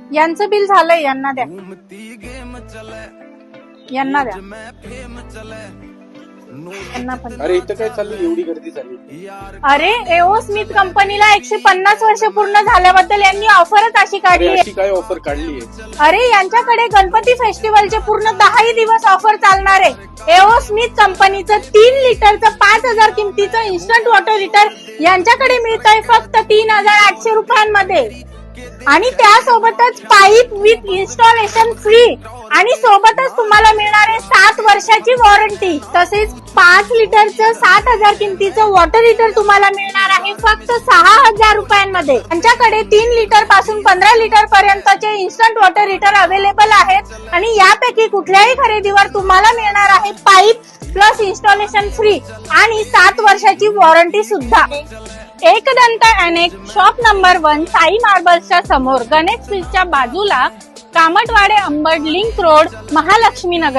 यांचं बिल झालंय, यांना द्या, यांना द्या, यांना पण. अरे इथं काय चालली, एवढी गर्दी झाली? अरे एओ स्मिथ कंपनीला 150 वर्ष पूर्ण झाल्याबद्दल यांनी ऑफरच अशी काढली आहे. अशी काय ऑफर काढली आहे? अरे यांच्याकडे गणपती फेस्टिवलचे पूर्ण 10 दिवस ऑफर चालणार आहे. एओ स्मिथ कंपनीचं 3 लिटरचं 5,000 किमतीचं इन्स्टंट वॉटर हीटर यांच्याकडे मिळतंय फक्त 3,800 रुपयांमध्ये. आणि त्यासोबतच पाईप विथ इन्स्टॉलेशन फ्री आणि सोबतच तुम्हाला मिळणार आहे 7 वर्षाची वॉरंटी. तसेच 5 लिटरचं 7,000 किमतीचं वॉटर हीटर तुम्हाला मिळणार आहे फक्त 6,000 रुपयांमध्ये. त्यांच्याकडे 3 लिटर पासून 15 लिटर पर्यंतचे इन्स्टंट वॉटर हीटर अवेलेबल आहेत आणि यापैकी कुठल्याही खरेदीवर तुम्हाला मिळणार आहे पाईप प्लस इन्स्टॉलेशन फ्री आणि 7 वर्षाची वॉरंटी सुद्धा. एकदंत अनेक शॉप नंबर 1 साई मार्बल्सच्या समोर, गणेश स्वीट्सच्या बाजूला, कामटवाडे अंबड लिंक रोड, महालक्ष्मी नगर.